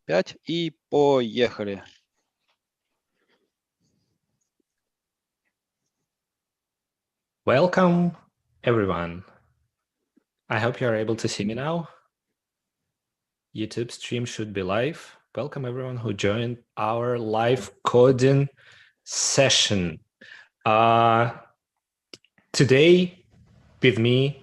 5 и поехали. Welcome, everyone. I hope you are able to see me now. YouTube stream should be live. Welcome, everyone who joined our live coding session. Today, with me,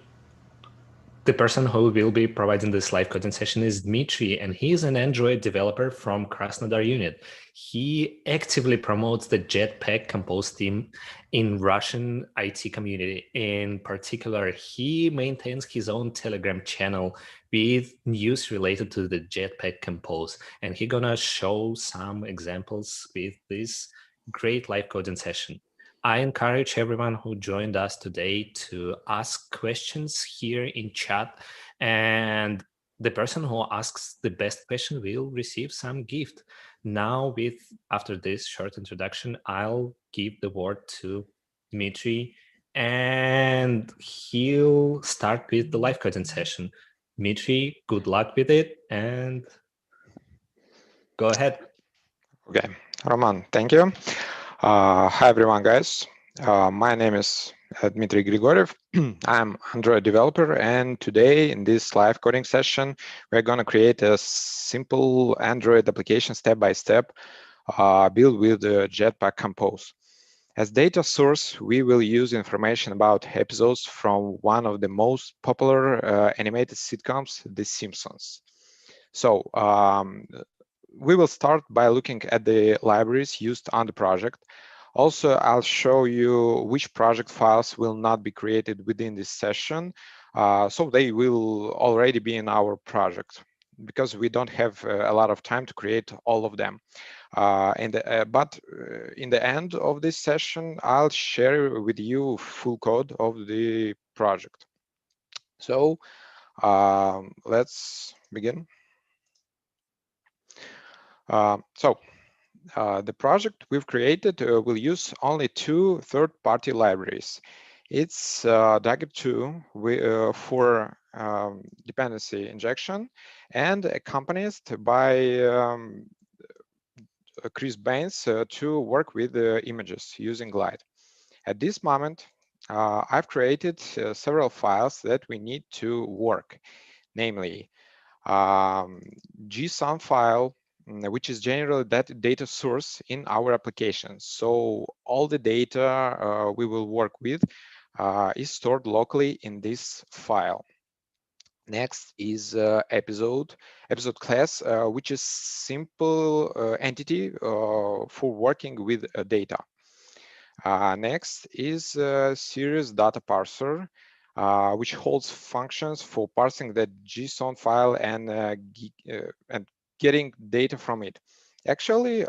the person who will be providing this live coding session is Dmitry, and he is an Android developer from Krasnodar unit. He actively promotes the Jetpack Compose team in Russian IT community. In particular, he maintains his own Telegram channel with news related to the Jetpack Compose, and he's gonna show some examples with this great live coding session. I encourage everyone who joined us today to ask questions here in chat, and the person who asks the best question will receive some gift. Now, after this short introduction, I'll give the word to Dmitry, and he'll start with the live coding session. Dmitry, good luck with it, and go ahead. Okay, Roman, thank you. Hi everyone, guys. My name is Dmitry Grigoryev. I'm Android developer, and today in this live coding session, we're going to create a simple Android application step by step built with Jetpack Compose. As data source, we will use information about episodes from one of the most popular animated sitcoms, The Simpsons. So we will start by looking at the libraries used on the project. Also, I'll show you which project files will not be created within this session. So they will already be in our project because we don't have a lot of time to create all of them. But in the end of this session, I'll share with you full code of the project. So let's begin. The project we've created will use only two third-party libraries. It's Dagger2 for dependency injection and accompanied by Chris Baines to work with images using Glide. At this moment, I've created several files that we need to work, namely JSON file, which is generally that data source in our application. So all the data we will work with is stored locally in this file. Next is episode class, which is simple entity for working with data. Next is series data parser, which holds functions for parsing the JSON file and getting data from it. Actually,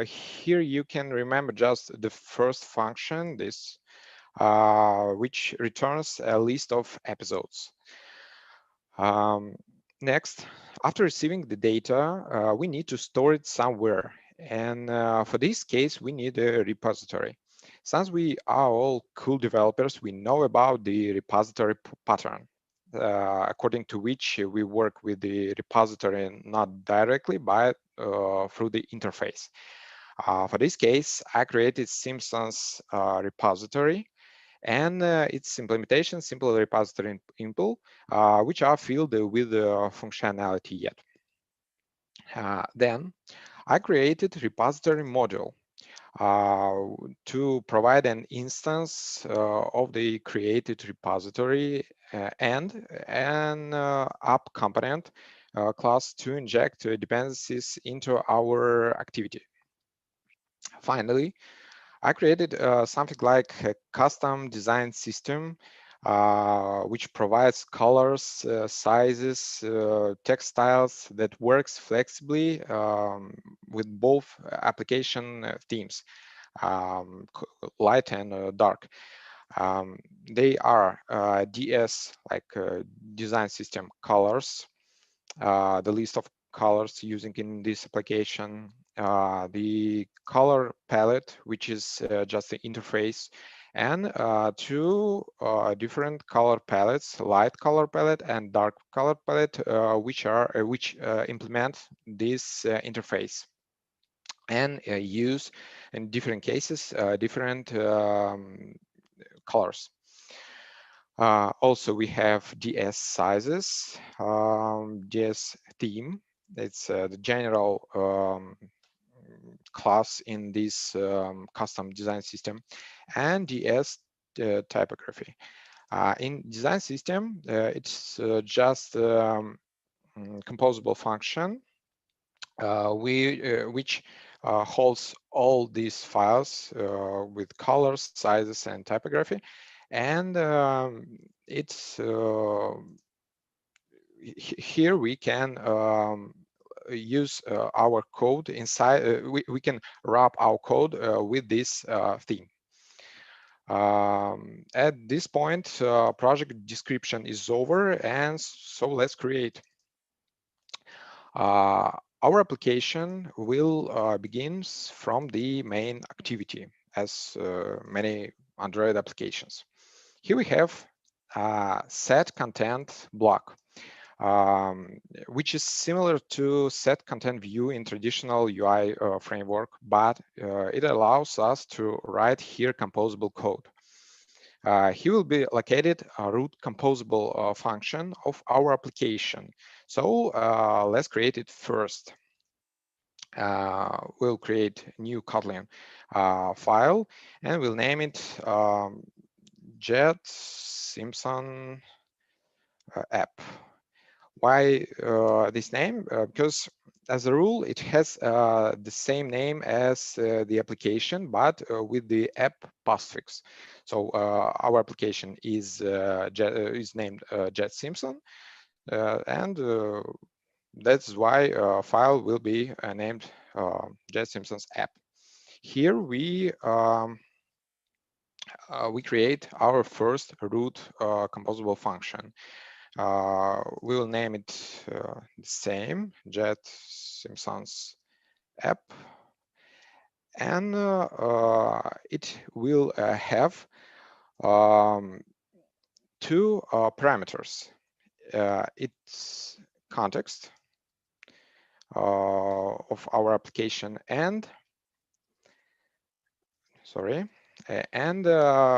here you can remember just the first function, this, which returns a list of episodes. Next, after receiving the data, we need to store it somewhere. And for this case, we need a repository. Since we are all cool developers, we know about the repository pattern, according to which we work with the repository not directly, but through the interface. For this case, I created Simpsons repository and its implementation, simple repository impl, which are filled with functionality yet. Then I created repository module to provide an instance of the created repository and an app component class to inject dependencies into our activity. Finally, I created something like a custom design system which provides colors, sizes, text styles that works flexibly with both application themes, light and dark. They are DS, like design system colors, the list of colors using in this application, the color palette, which is just the interface, and two different color palettes, light color palette and dark color palette, which implement this interface and use in different cases different colors. Also, we have DS sizes, DS theme. It's the general class in this custom design system, and DS typography. In design system, it's just composable function which holds all these files with colors, sizes, and typography. And it's here we can use our code inside. We can wrap our code with this theme. At this point, project description is over, and so let's create. Our application will begins from the main activity, as many Android applications. Here we have set content block, which is similar to set content view in traditional UI framework, but it allows us to write here composable code. Here will be located a root composable function of our application. So let's create it first. We'll create a new Kotlin file, and we'll name it Jet Simpson app. Why this name? Because as a rule, it has the same name as the application, but with the app postfix. So our application is named Jet Simpson, and that's why file will be named Jet Simpson's app. Here we create our first root composable function. We will name it the same, Jet Simpson's app, and it will have two parameters. Its context of our application and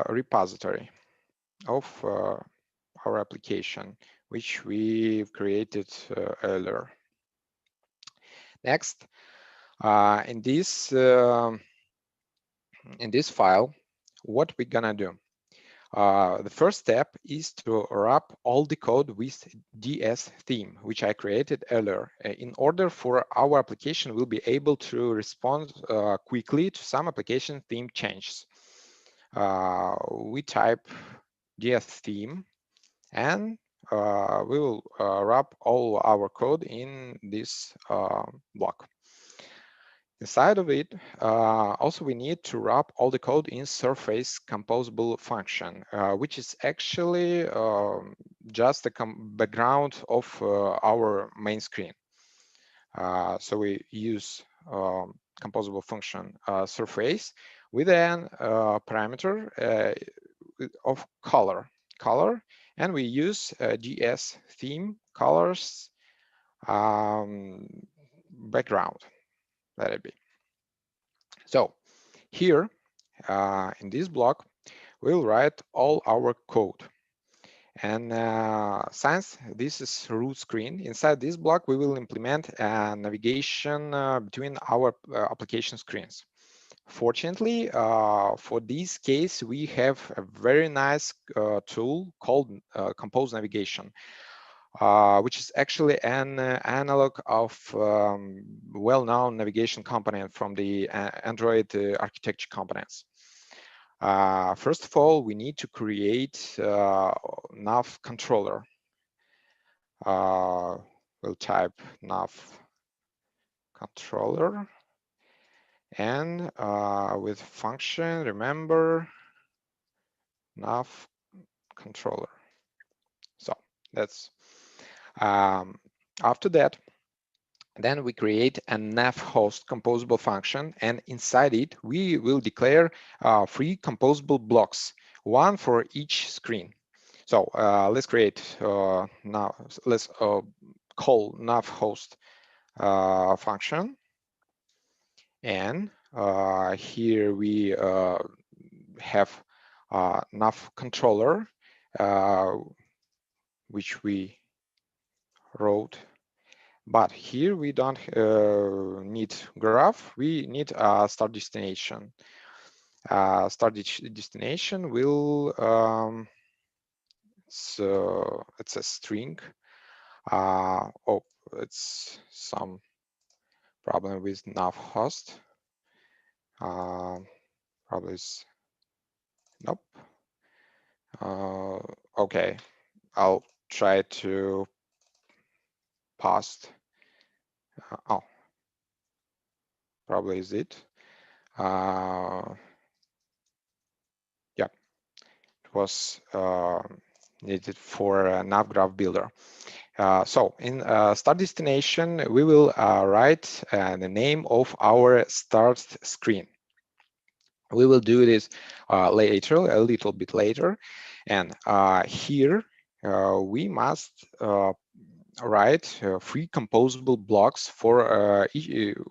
repository of our application, which we've created earlier. Next, in this file, what we're gonna do? The first step is to wrap all the code with DS theme, which I created earlier, in order for our application will be able to respond quickly to some application theme changes. We type DS theme, and we will wrap all our code in this block. Inside of it, also we need to wrap all the code in surface composable function, which is actually just the background of our main screen. So we use composable function surface with an parameter of color, and we use GS theme colors background. Let it be. So here in this block, we'll write all our code. And since this is root screen, inside this block, we will implement a navigation between our application screens. Fortunately, for this case, we have a very nice tool called Compose Navigation, which is actually an analog of well-known navigation component from the Android architecture components. First of all, we need to create nav controller. We'll type nav controller, and with function, remember nav controller. So that's after that, Then we create a nav host composable function, and inside it we will declare 3 composable blocks, one for each screen. So let's create now. Let's call nav host function, and here we have nav controller, which we wrote. But here we don't need graph, we need a start destination. Start destination will, it's a string. Oh, it's some problem with nav host. Probably is, nope. Okay, I'll try to paste. Oh, probably is it. Yeah, it was needed for a nav graph builder. So in start destination, we will write the name of our start screen. We will do this later, a little bit later. And here we must write 3 composable blocks for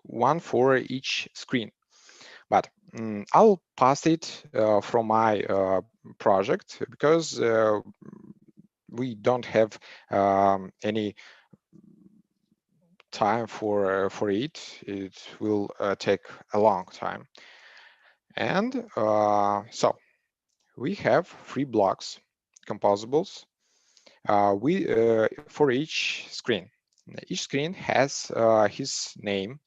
one for each screen. But I'll pass it from my project because we don't have any time for it. It will take a long time. And so we have 3 blocks, composables, for each screen. Each screen has his name,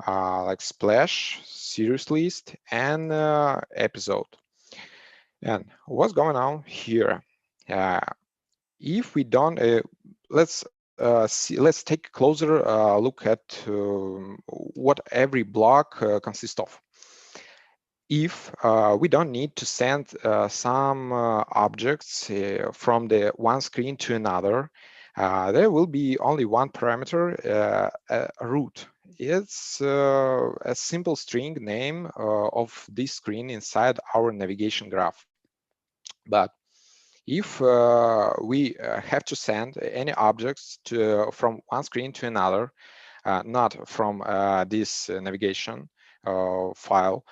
like splash, series list, and episode. And what's going on here? If we don't, let's take a closer look at what every block consists of. If we don't need to send some objects from the one screen to another, there will be only one parameter, root. It's a simple string name of this screen inside our navigation graph. But if we have to send any objects from one screen to another, not from this navigation file,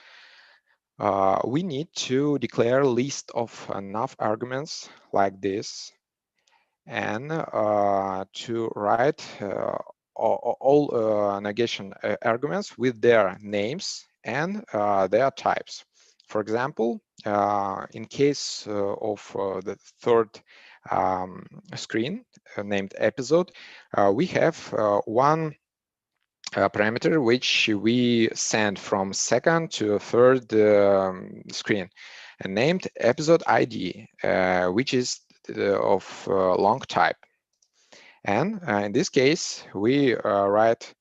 we need to declare a list of enough arguments like this, and to write all negation arguments with their names and their types. For example, in case of the third screen named episode, we have one parameter which we send from second to third screen, and named episode ID, which is of long type. And in this case, we write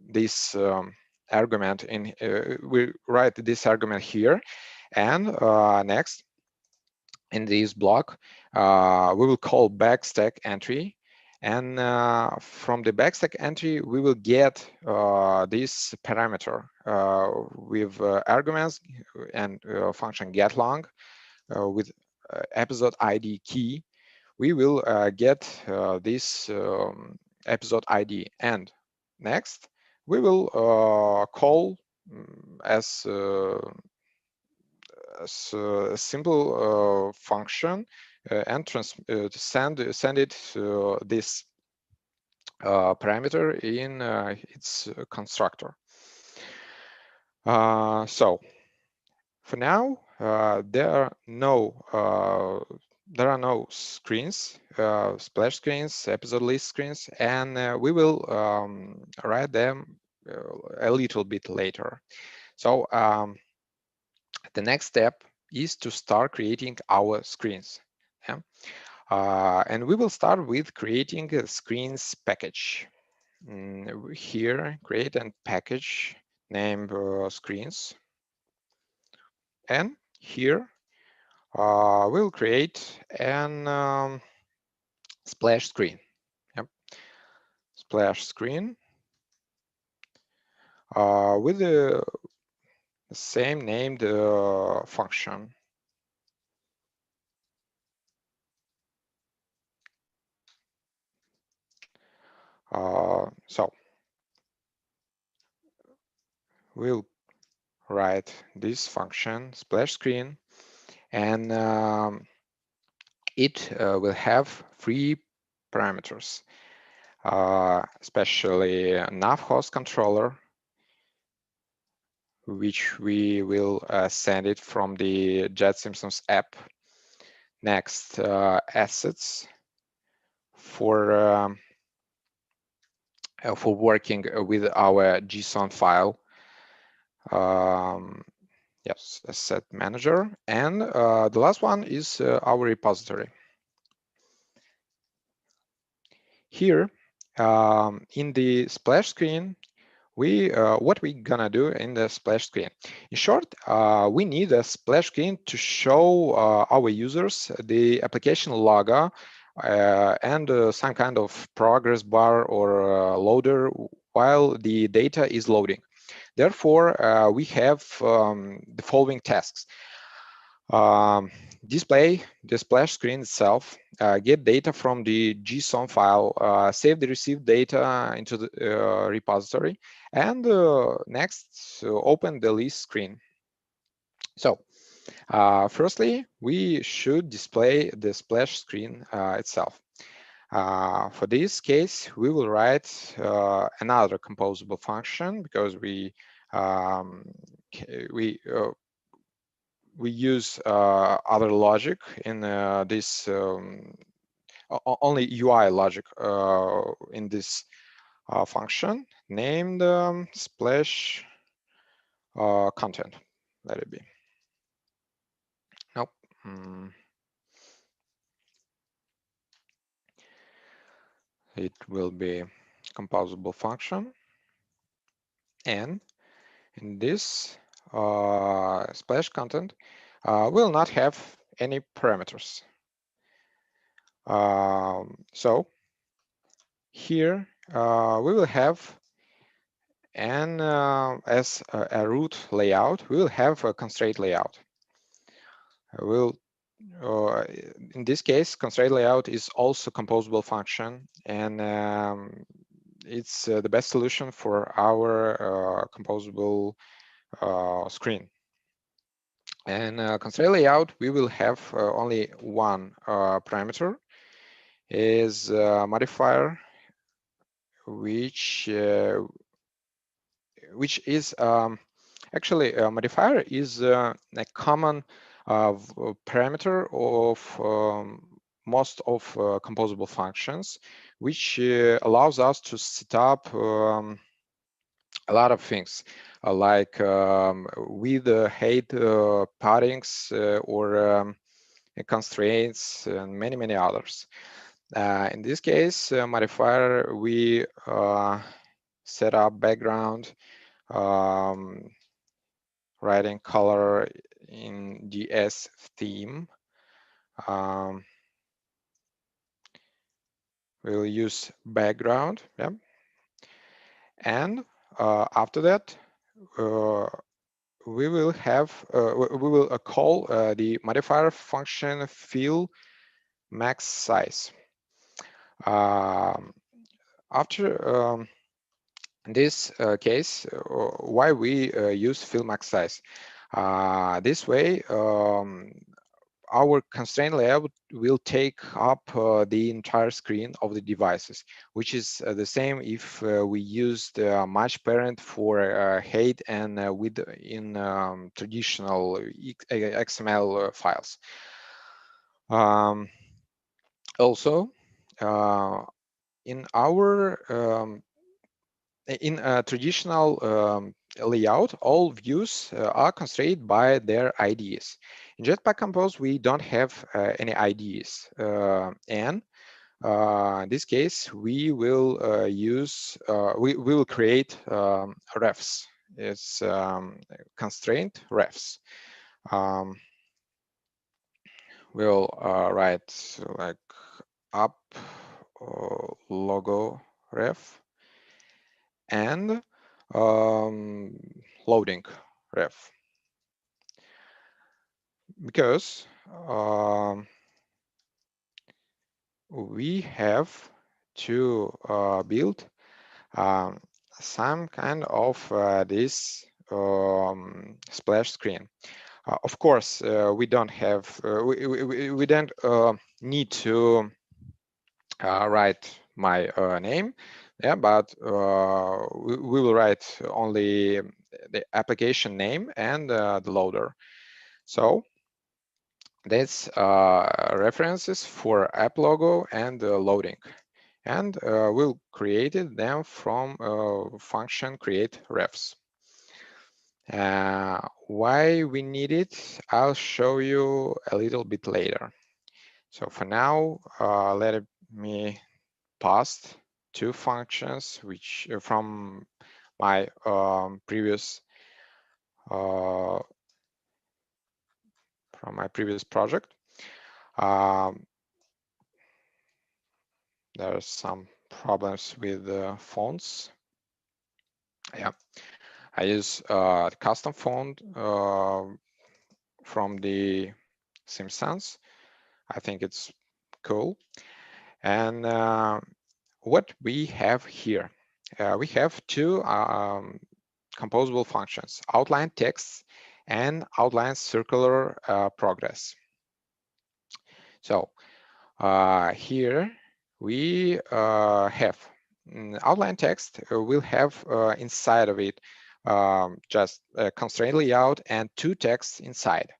this argument in. We write this argument here, and next in this block, we will call backstack entry. And from the backstack entry, we will get this parameter with arguments and function getLong with episode ID key. We will get this episode ID. And next, we will call as a simple function and send it this parameter in its constructor. So for now, there are no screens, splash screens, episode list screens, and we will write them a little bit later. So the next step is to start creating our screens. Yeah? And we will start with creating a screens package. Here, create a package named screens. And here, we'll create an splash screen. Yep. splash screen with the same named function. So we'll write this function splash screen, and it will have 3 parameters, especially nav host controller, which we will send it from the Jet Simpsons app. Next, assets for working with our JSON file. Yes, asset manager, and the last one is our repository. Here, in the splash screen, what we gonna do in the splash screen? In short, we need a splash screen to show our users the application logo and some kind of progress bar or loader while the data is loading. Therefore, we have the following tasks. Display the splash screen itself, get data from the JSON file, save the received data into the repository, and next, open the list screen. So, firstly, we should display the splash screen itself. For this case, we will write another composable function because we use other logic in this only UI logic in this function named splash content. Let it be. Nope. It will be composable function, and in this splash content will not have any parameters. So here we will have, and as a root layout, we will have a constraint layout. In this case, constraint layout is also composable function, and it's the best solution for our composable screen. And constraint layout, we will have only one parameter, is modifier, which is actually a modifier is a common parameter of most of composable functions, which allows us to set up a lot of things like with height paddings or constraints and many others. In this case, modifier, we set up background, writing color in GS theme. We'll use background, yeah. And after that, we will have we will call the modifier function fill max size. After this case, why we use fill max size? This way, our constraint layout will take up the entire screen of the devices, which is the same if we used match parent for height and width in traditional XML files. Also, in our in a traditional layout, all views are constrained by their IDs. In Jetpack Compose, we don't have any IDs, and in this case, we will use we will create refs. It's constraint refs. We'll write like up logo ref. and loading ref, because we have to build some kind of this splash screen. Of course, we don't have we don't need to write my name, yeah, but we will write only the application name and the loader. So that's references for app logo and loading, and we'll create them from function create refs. Why we need it, I'll show you a little bit later. So for now, let me pass two functions which from my previous project. There's some problems with the fonts. Yeah, I use custom font from the Simpsons. I think it's cool. And what we have here, we have two composable functions: outline text and outline circular progress. So here we have outline text will have inside of it just a constraint layout and two texts inside.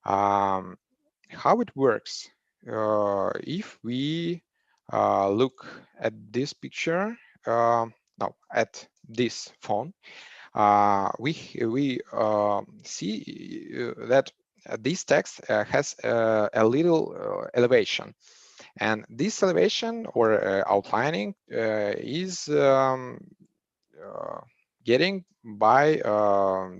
How it works, if we look at this picture, no, at this phone, we see that this text has a little elevation, and this elevation or outlining is getting by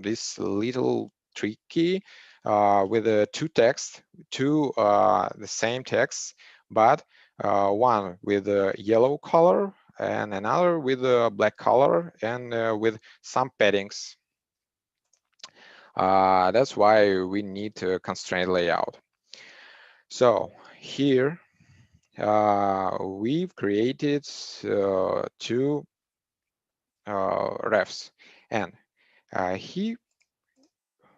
this little tricky with two texts, the same text, but one with a yellow color and another with a black color and with some paddings. That's why we need a constraint layout. So here we've created two refs, and he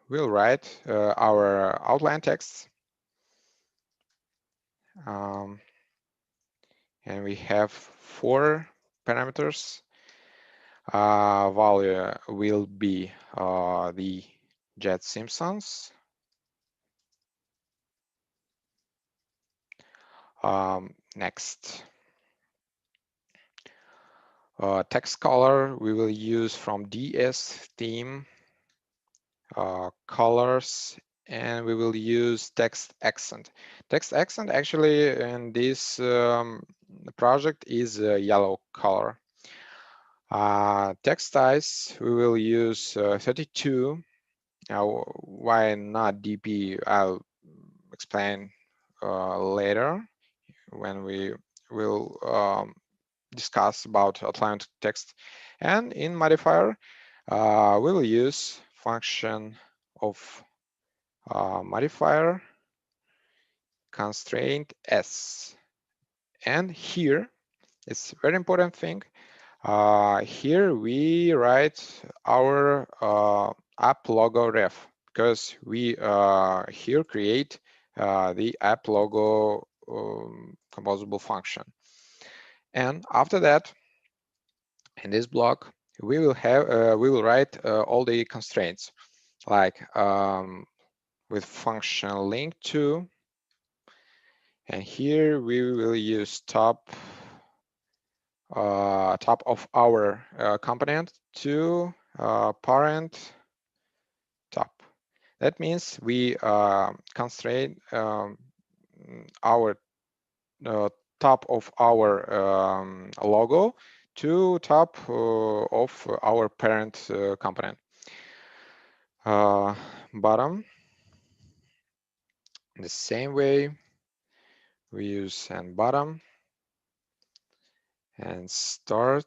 will write our outline text, and we have 4 parameters. Value will be the Jet Simpsons. Next, text color we will use from DS theme colors, and we will use text accent. Text accent actually in this project is a yellow color. Text size we will use 32. Now, why not DP? I'll explain later when we will discuss about outline text. And in modifier, we will use function of modifier constraint S. And here, it's very important thing. Here we write our app logo ref, because we here create the app logo composable function. And after that, in this block, we will write all the constraints, like with function link to, and here we will use top of our component to parent top. That means we constrain our top of our logo to top of our parent component. Bottom, the same way we use and bottom, and start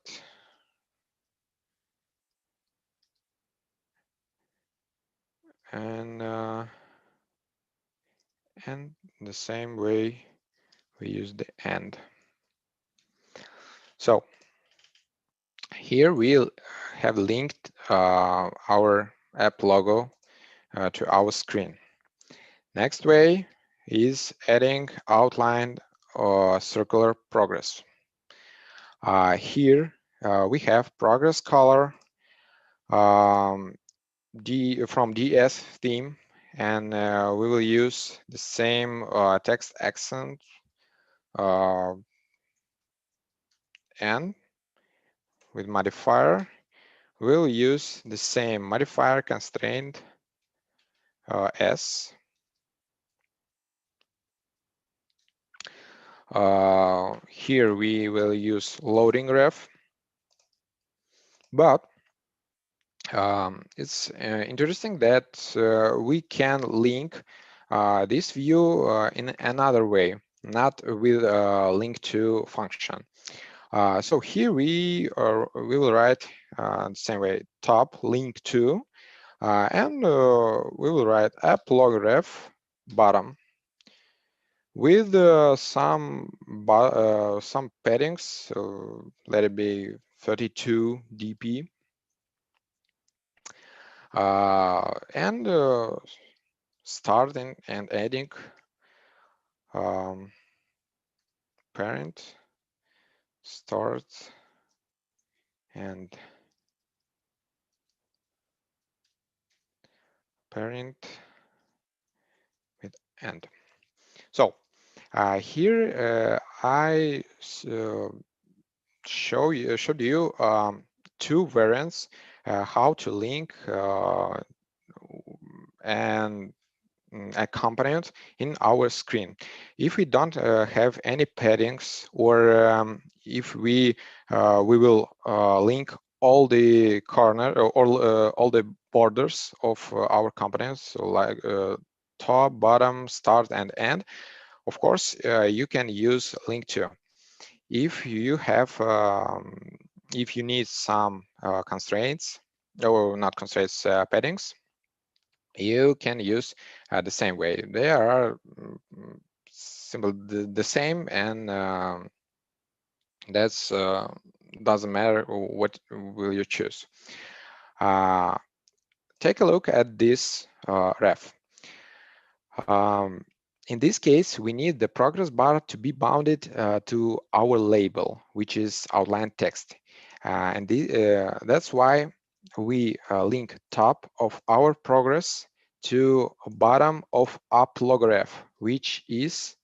and the same way we use the and. So here we'll have linked our app logo to our screen. Next way is adding outlined or circular progress. Here we have progress color from DS theme, and we will use the same text accent and with modifier we'll use the same modifier constraint S. Here we will use loading ref, but it's interesting that we can link this view in another way, not with a link to function. So here we will write the same way, top link to, and we will write app log ref bottom with some paddings. So let it be 32 dp. And starting and adding parent start and parent with end. So here I showed you two variants how to link and a component in our screen. If we don't have any paddings, or if we will link all the corner or all the borders of our components, so like top, bottom, start, and end, of course you can use link to. If you have if you need some constraints, or not constraints, paddings, you can use the same way. They are simple the same, and that's doesn't matter what will you choose. Take a look at this ref. In this case, we need the progress bar to be bounded to our label, which is outline text. And that's why we link top of our progress to bottom of up log ref, which is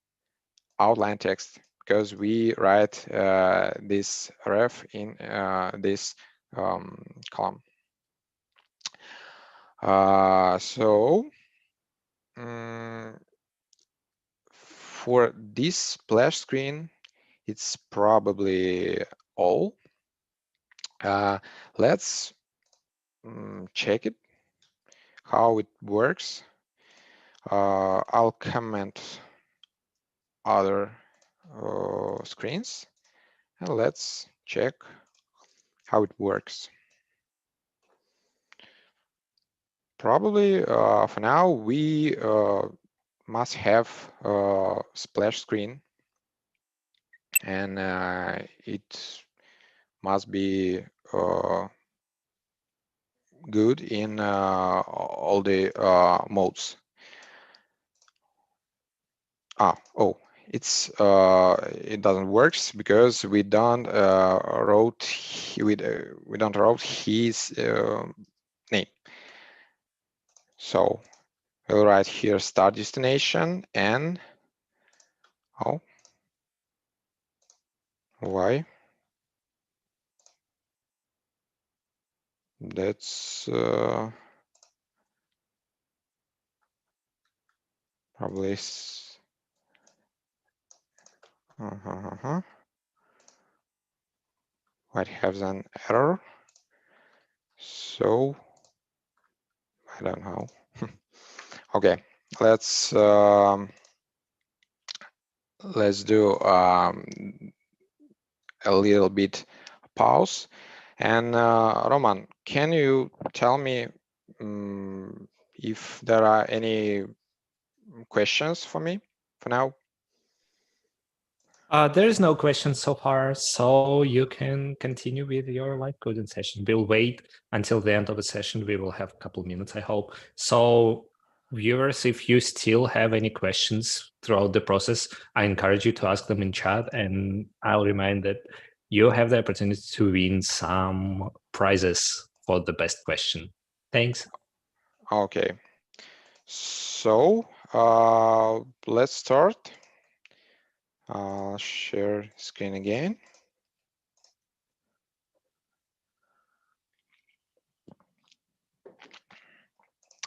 outline text, because we write this ref in this column. So for this splash screen, it's probably all. Let's check it, how it works. I'll comment other screens, and let's check how it works. Probably for now we must have a splash screen, and it must be good in all the modes. It doesn't work because we don't wrote his name. So we'll write here start destination and why? That's probably might have an error. So I don't know. Okay, let's do a little bit pause. And Roman, can you tell me if there are any questions for me for now. There is no question so far, so you can continue with your live coding session. We'll wait until the end of the session. We will have a couple minutes, I hope. So viewers, if you still have any questions throughout the process, I encourage you to ask them in chat, and I'll remind that you have the opportunity to win some prizes for the best question. Thanks. Okay, so let's start. I'll share screen again.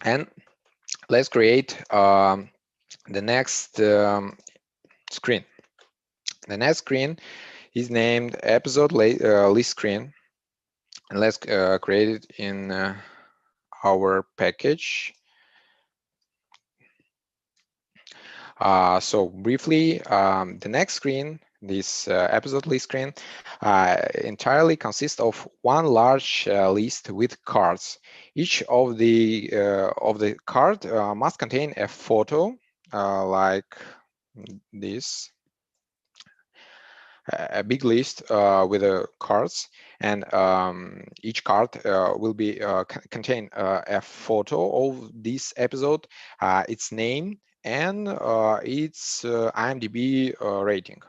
And let's create the next screen. The next screen is named episode list screen. And let's create it in our package. So briefly, the next screen, this episode list screen, entirely consists of one large list with cards. Each of the card must contain a photo like this, a big list with the cards, and each card will be contain a photo of this episode, its name, and its IMDb rating.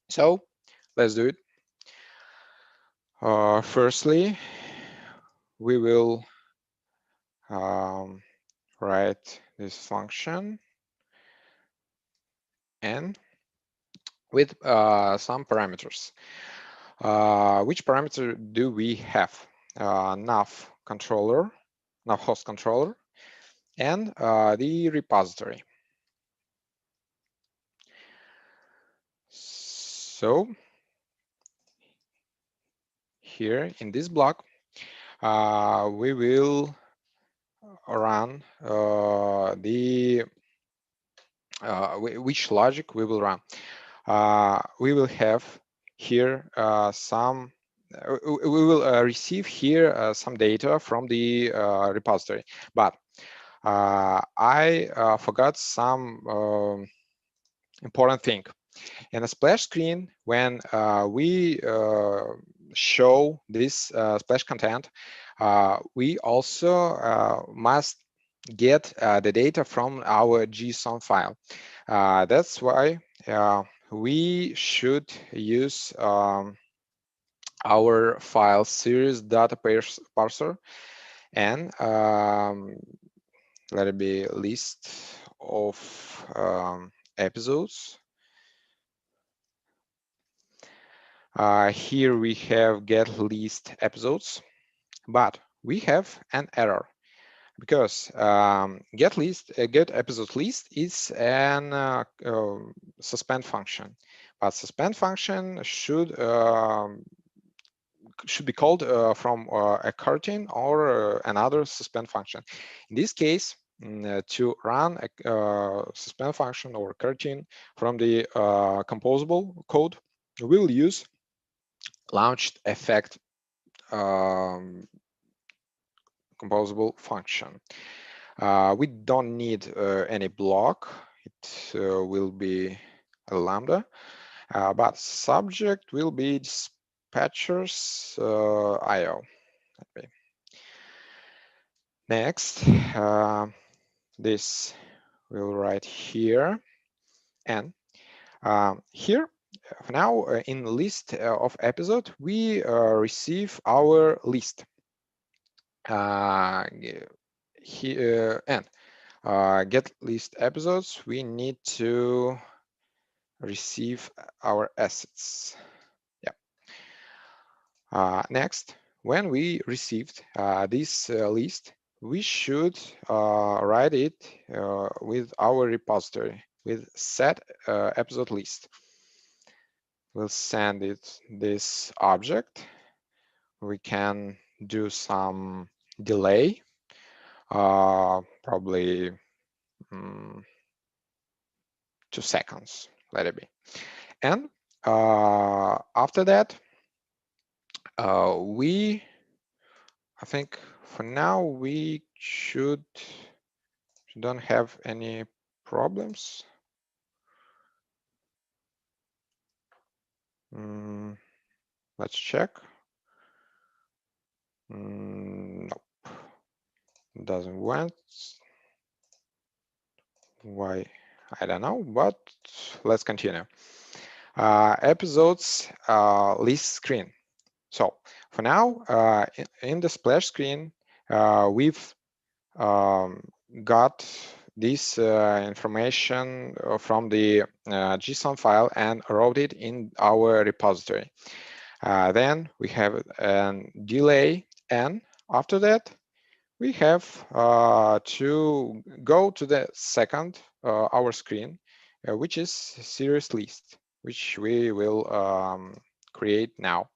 So let's do it. Firstly, we will write this function and with some parameters. Which parameter do we have? Nav controller, nav host controller, and the repository. So here in this block, we will run which logic we will run. We will have here some. We will receive here some data from the repository, but I forgot some important thing. In a splash screen, when we show this splash content, we also must get the data from our JSON file. That's why we should use our file series data parser, and let it be a list of episodes. Here we have get list episodes, but we have an error because get episode list is an suspend function, but suspend function should be called from a coroutine or another suspend function. In this case, to run a suspend function or coroutine from the composable code, we'll use launched effect composable function. We don't need any block. It will be a lambda, but subject will be dispatchers IO. Next, this we'll write here, and here now in list of episode we receive our list. Here and get list episodes, we need to receive our assets. Yeah. Next, when we received this list, we should write it with our repository with set episode list. We'll send it this object. We can do some delay, probably 2 seconds, let it be. And after that, I think for now we should you don't have any problems. Let's check. Nope, doesn't want. Why? I don't know, but let's continue. Episodes list screen. So for now, in the splash screen, we've got this information from the JSON file and wrote it in our repository. Then we have a delay n. After that, we have to go to the second our screen, which is series list, which we will create now.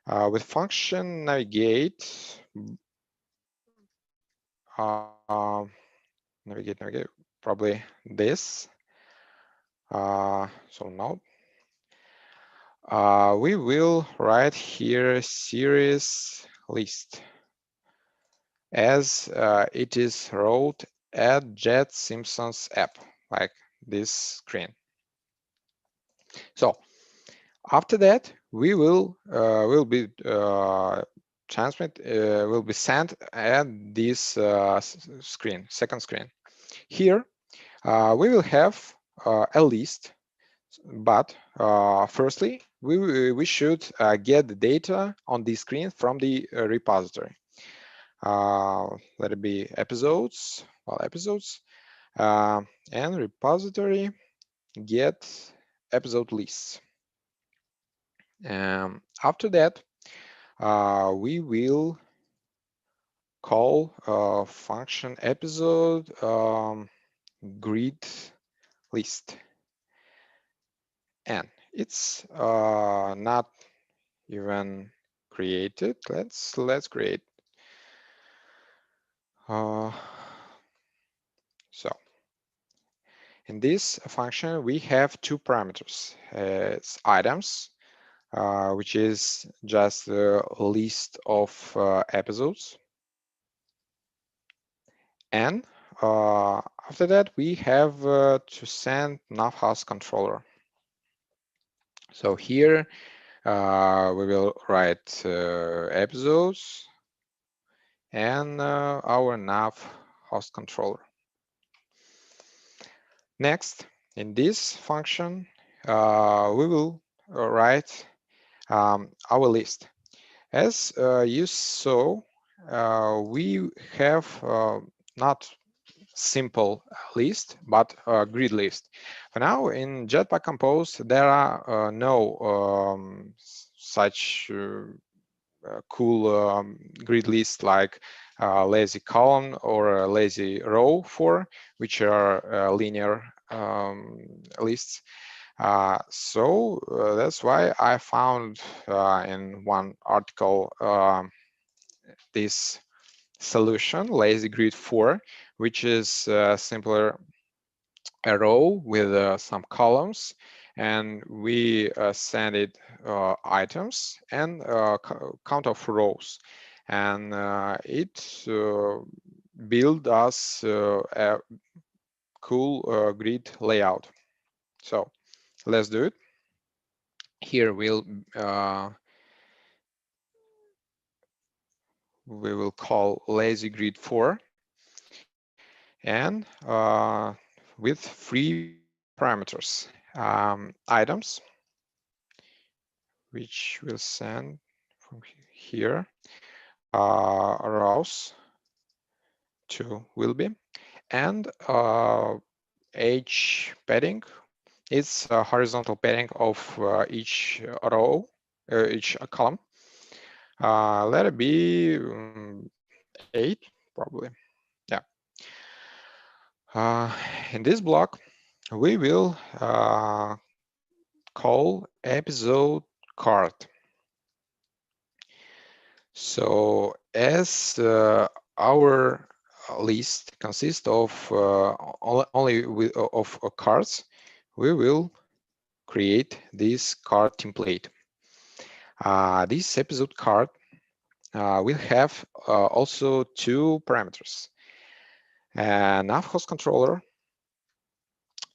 With function navigate, navigate, probably this. So now we will write here series list as it is wrote at Jet Simpsons app, like this screen. So after that, we will be sent at this screen, second screen. Here we will have a list, but firstly we should get the data on the screen from the repository. Let it be episodes, and repository get episode lists. After that, we will call function episode grid list, and it's not even created. Let's create. So in this function we have two parameters. It's items, which is just a list of episodes, and after that we have to send navhost controller. So here we will write episodes and our nav host controller. Next, in this function, we will write our list. As you saw, we have not simple list, but a grid list. For now, in Jetpack Compose, there are no such cool grid lists like lazy column or a lazy row for, which are linear lists. So that's why I found in one article this solution, lazy grid 4, which is simpler a row with some columns, and we send it items and count of rows, and it build us a cool grid layout. So let's do it. Here we will call lazy grid 4, and with three parameters: items, which will send from here, rows to will be, and age padding. It's a horizontal padding of each row, each column. Let it be 8, probably. Yeah. In this block, we will call episode card. So as our list consists of only of cards, we will create this card template. This episode card will have also two parameters. nav host controller,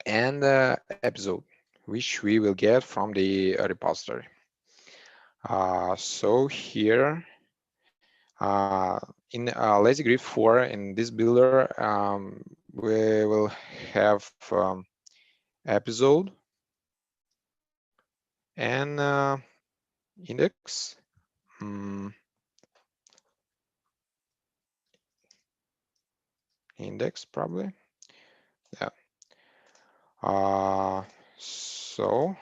and episode, which we will get from the repository. So here in Lazy Grid 4, in this builder, we will have episode and index. Index probably. Yeah. So,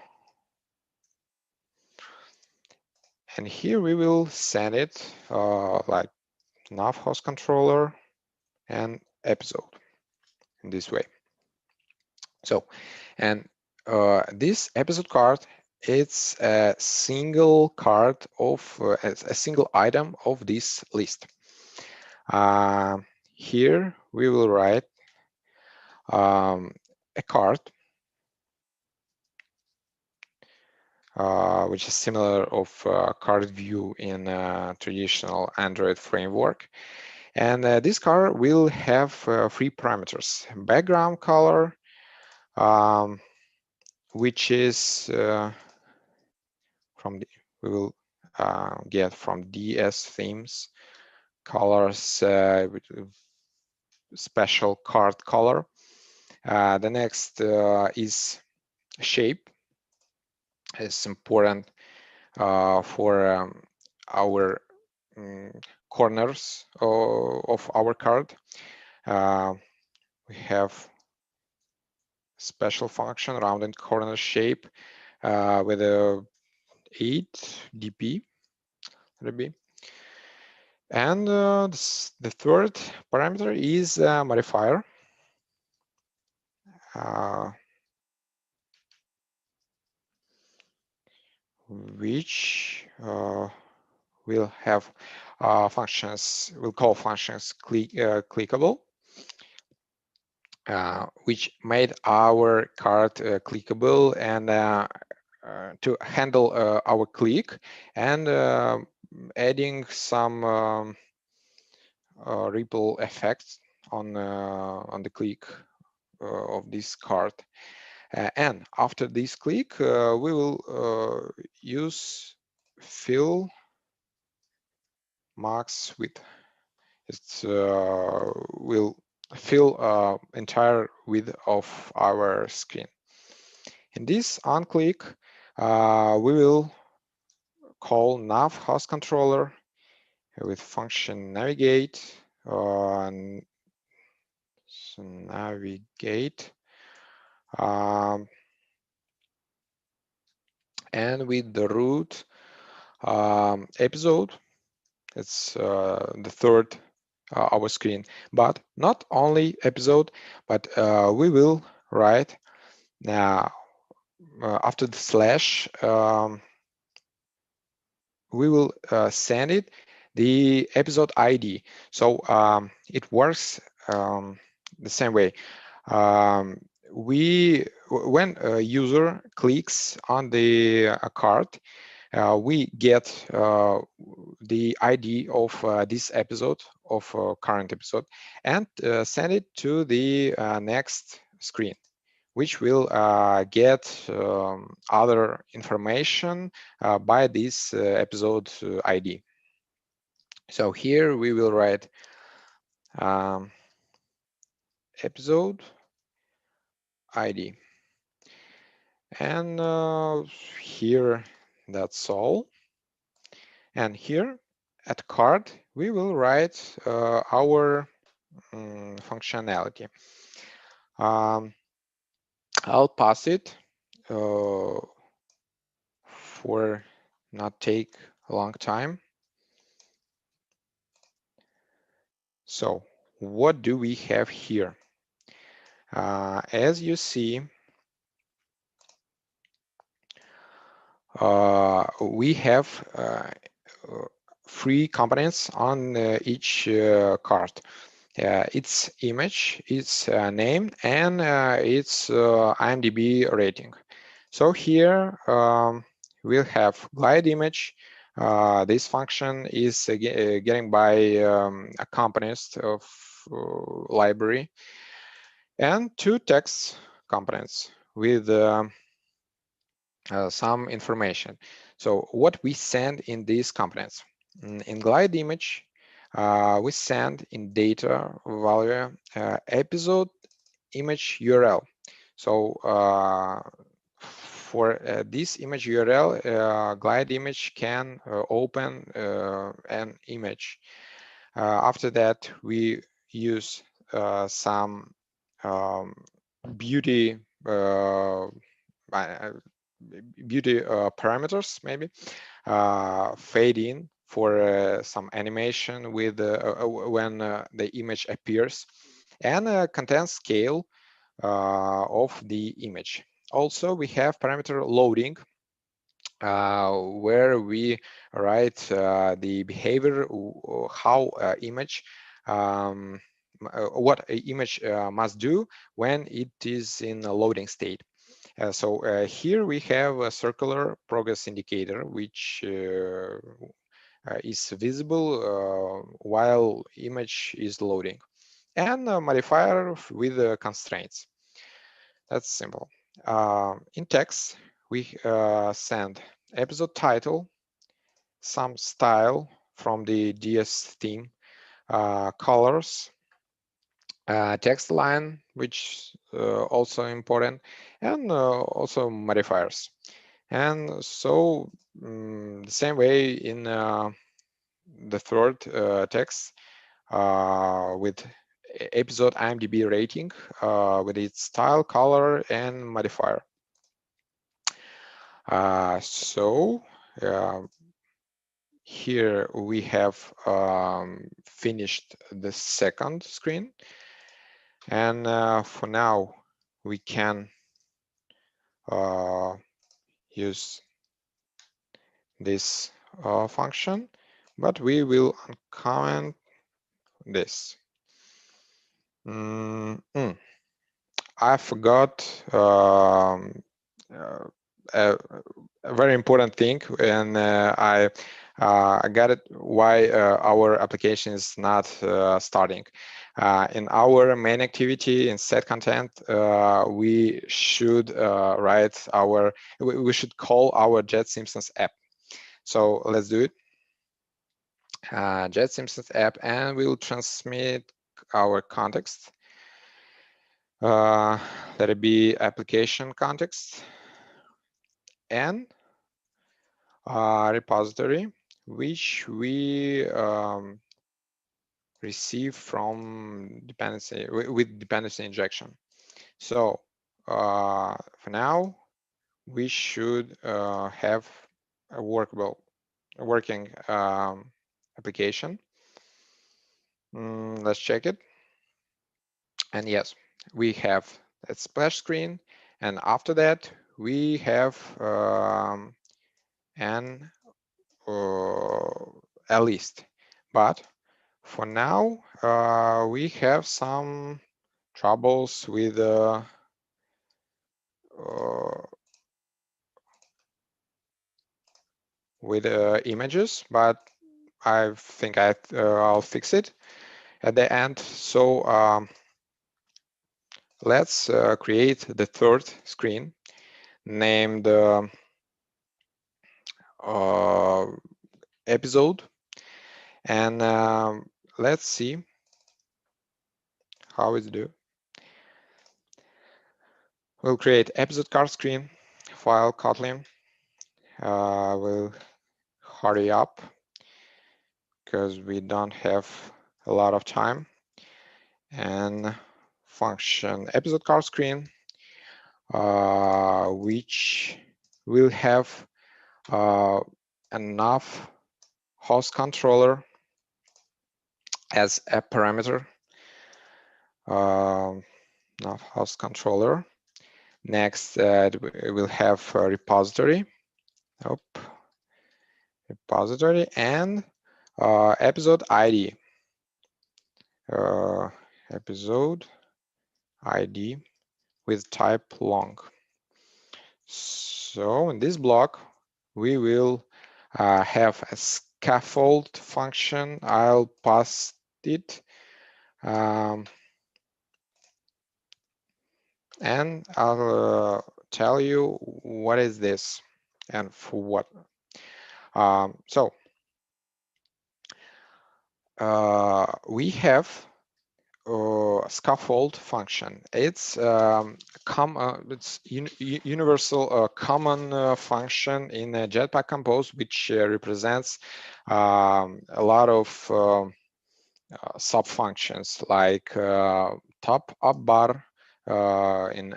and here we will send it like nav host controller and episode in this way. So, and this episode card, it's a single card of a single item of this list. Here we will write a card which is similar of card view in traditional Android framework. And this card will have 3 parameters: background color, which is from the, we will get from DS themes, colors, special card color. The next is shape. It's important for our corners of our card. We have special function rounded corner shape with a 8 dp. And the third parameter is modifier, which will have functions, will call functions clickable, which made our card clickable and to handle our click, and adding some ripple effects on the click of this card. And after this click, we will use fill max width. It will fill entire width of our screen. In this on click, we will call nav host controller with function navigate. So navigate, and with the root episode, it's the third our screen, but not only episode, but we will write now after the slash, we will send it the episode ID. So it works the same way. When a user clicks on the card, we get the ID of this episode, of current episode, and send it to the next screen, which will get other information by this episode ID. So here we will write episode ID. And here, that's all. And here at card, we will write our functionality. I'll pass it for not take a long time. So what do we have here? As you see, we have 3 components on each card. Its image, its name, and its IMDb rating. So here we'll have glide image. This function is getting by accompanist of library, and 2 text components with some information. So what we send in these components? In glide image, we send in data value episode image URL. So for this image URL, glide image can open an image. After that, we use some beauty parameters, maybe fade in for some animation with when the image appears, and content scale of the image. Also, we have parameter loading, where we write the behavior, how image what a image must do when it is in a loading state. So here we have a circular progress indicator, which is visible while image is loading, and a modifier with constraints. That's simple. In text, we send episode title, some style from the DS theme, colors, text line, which also important, and also modifiers. And so the same way in the third text with episode IMDb rating with its style, color, and modifier. So here we have finished the second screen, and for now we can use this function, but we will uncomment this. I forgot a very important thing, and I got it why our application is not starting. In our main activity in set content, we should we should call our Jet Simpsons app. So let's do it. Jet Simpsons app, and we'll transmit our context. Let it be application context and repository, which we receive from dependency with dependency injection. So for now, we should have a working application. Let's check it. And yes, we have a splash screen, and after that we have a list. But for now, we have some troubles with images, but I think I'll fix it at the end. So let's create the third screen named episode, and let's see how it's do. We'll create episode card screen, file Kotlin. We'll hurry up because we don't have a lot of time. And function episode card screen, which will have enough host controller as a parameter. Enough host controller. Next, we'll have a repository. Repository and episode ID. Episode ID with type long. So in this block, we will have a scaffold function. I'll pass it And I'll tell you what is this and for what. We have scaffold function. It's universal common function in Jetpack Compose, which represents a lot of sub functions like top up bar in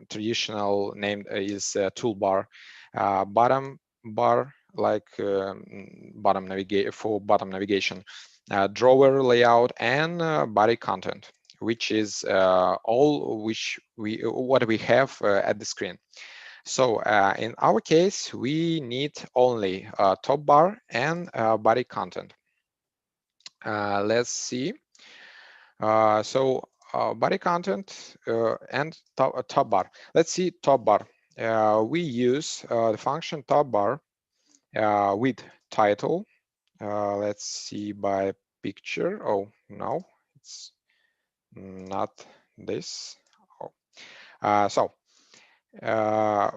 traditional name is toolbar, bottom bar like bottom navigation, drawer layout, and body content, which is all what we have at the screen. So in our case, we need only top bar and body content. Let's see. Body content and top bar. Let's see top bar. We use the function top bar with title. Let's see by picture. Oh, no, it's not this. Oh.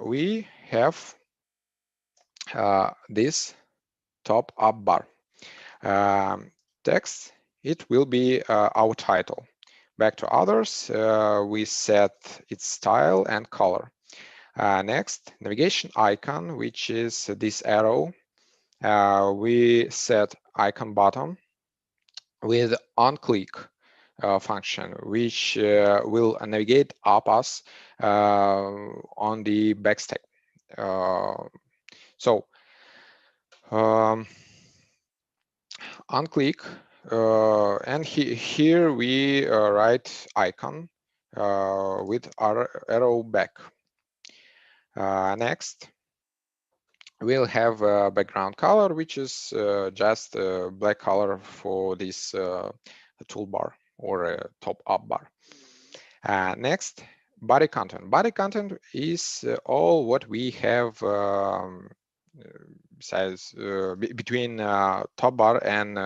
We have this top up bar. Text, it will be our title. Back to others, we set its style and color. Next, navigation icon, which is this arrow. We set icon bottom with on-click function, which will navigate up us on the backstack. On-click, and here we write icon with our arrow back. Next, we'll have a background color, which is just a black color for this toolbar or a top up bar. Next, body content. Body content is all what we have besides between top bar and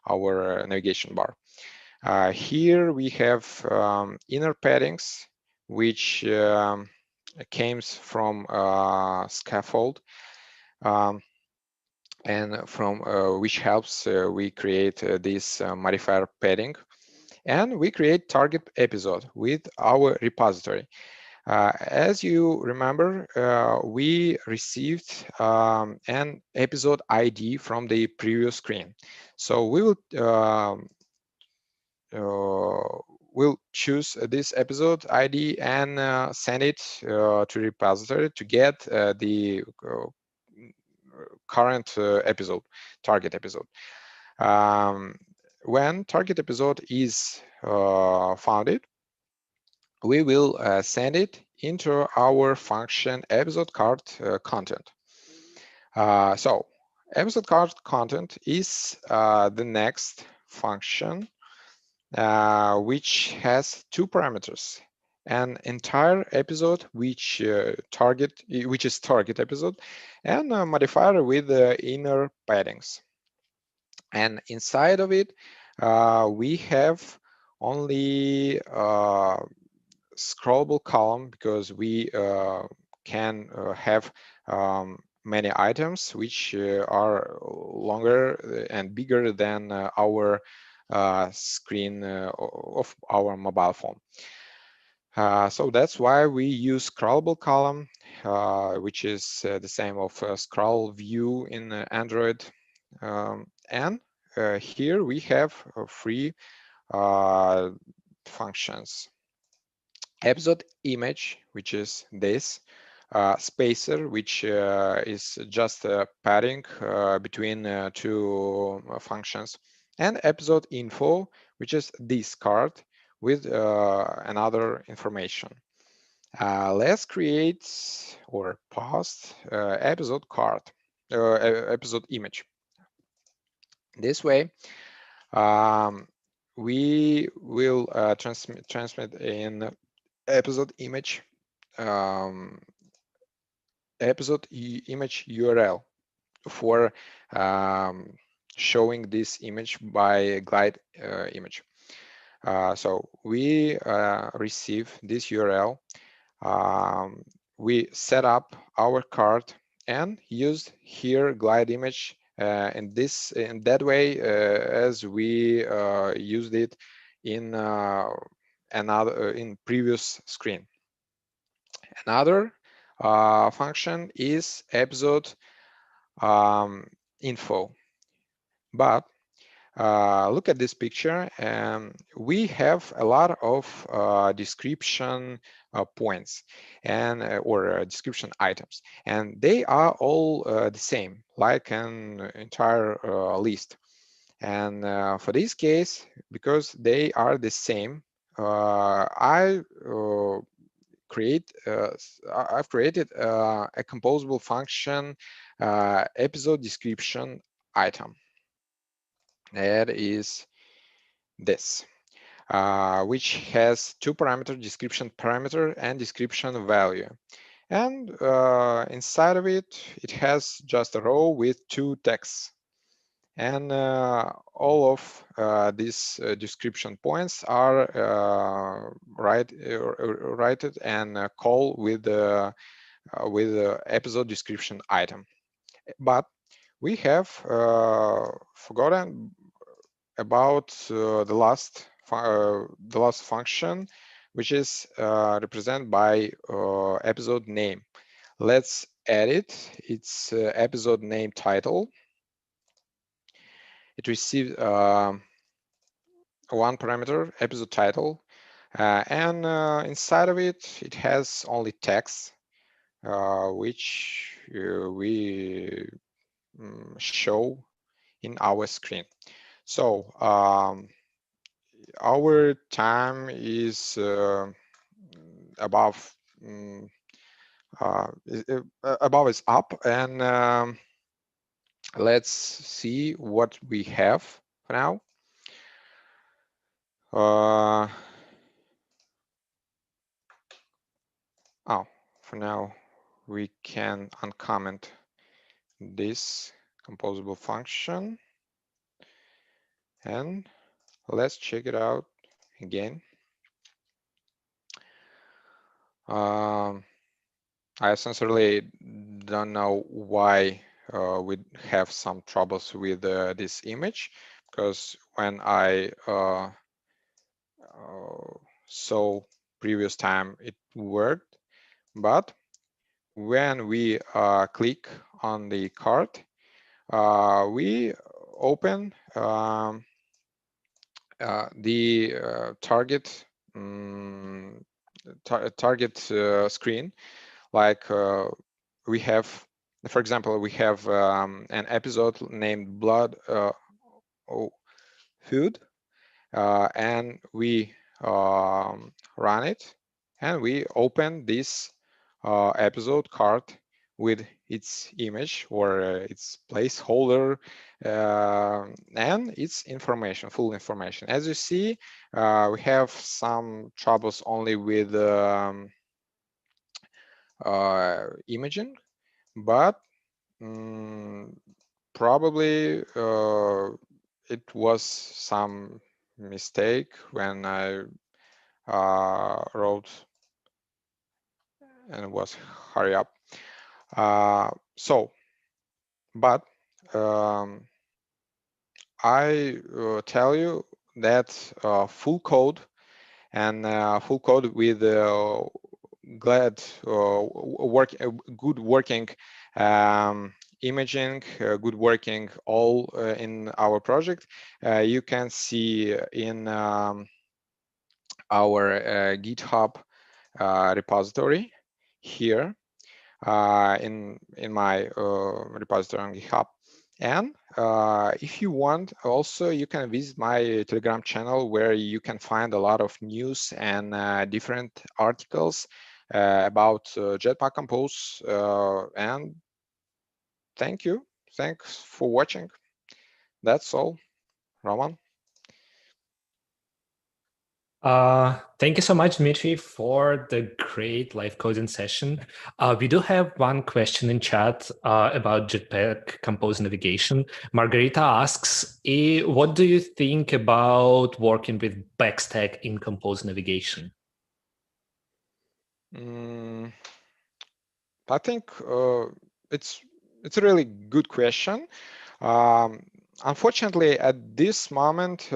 our navigation bar. Here we have inner paddings, which came from scaffold, and from which helps we create this modifier padding, and we create target episode with our repository. As you remember, we received an episode ID from the previous screen. So we will we'll choose this episode ID and send it to repository to get the current episode, target episode. When target episode is founded, we will send it into our function episode card content. So episode card content is the next function which has two parameters: an entire episode which is target episode, and a modifier with inner paddings. And inside of it, we have only scrollable column, because we can have many items which are longer and bigger than our screen of our mobile phone. So that's why we use scrollable column, which is the same of scroll view in Android. And here we have three functions: episode image, which is this, spacer, which is just a padding between two functions, and episode info, which is this card with another information. Let's create or post episode card, episode image. This way, we will transmit in episode image episode image URL for showing this image by glide image. So we receive this URL. We set up our card and use here glide image in that way as we used it in in previous screen. Another function is episode info, but look at this picture, and we have a lot of description points and or description items, and they are all the same, like an entire list. And for this case, because they are the same, I've created a composable function episode description item. That is this, which has two parameter, description parameter and description value. And inside of it, it has just a row with two texts. And all of these description points are written and call with the episode description item. But we have forgotten about the last function, which is represented by episode name. Let's add it. It's episode name title. It receives one parameter, episode title, and inside of it, it has only text, which we show in our screen. So our time is above above is up, and let's see what we have for now. For now we can uncomment this composable function, and let's check it out again. I sincerely don't know why we have some troubles with this image, because when I saw previous time it worked, but when we click on the card, we open the target screen. Like we have, for example, we have an episode named Blood Food, and we run it, and we open this episode card with its image or its placeholder and its information, full information. As you see, we have some troubles only with imaging, but probably it was some mistake when I wrote and was hurry up. But I tell you that full code and full code with good working imaging, good working all in our project. You can see in our GitHub repository here in my repository on GitHub. And if you want, also you can visit my Telegram channel, where you can find a lot of news and different articles about Jetpack Compose. And thank you. Thanks for watching. That's all. Roman. Thank you so much, Dmitry, for the great live coding session. We do have one question in chat about Jetpack Compose navigation. Margarita asks, what do you think about working with backstack in Compose navigation? I think it's a really good question. Unfortunately, at this moment,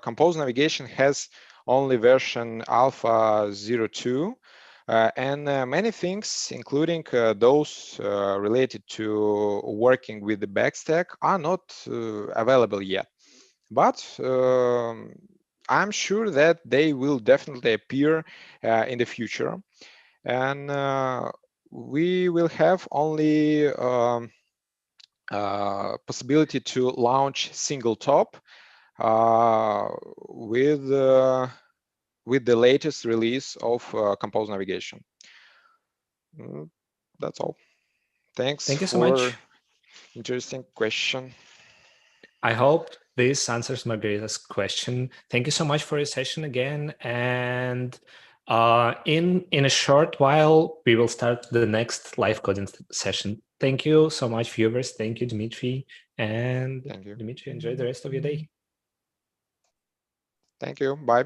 Compose navigation has only version alpha 02, and many things, including those related to working with the backstack, are not available yet. But I'm sure that they will definitely appear in the future, and we will have only possibility to launch single top with the latest release of Compose navigation. That's all. Thanks Thank you so for much. interesting question. I hope this answers Margarita's question. Thank you so much for your session again. And in a short while, we will start the next live coding session. Thank you so much, viewers. Thank you, Dmitry. And Thank you. Dmitry, enjoy the rest of your day. Thank you. Bye.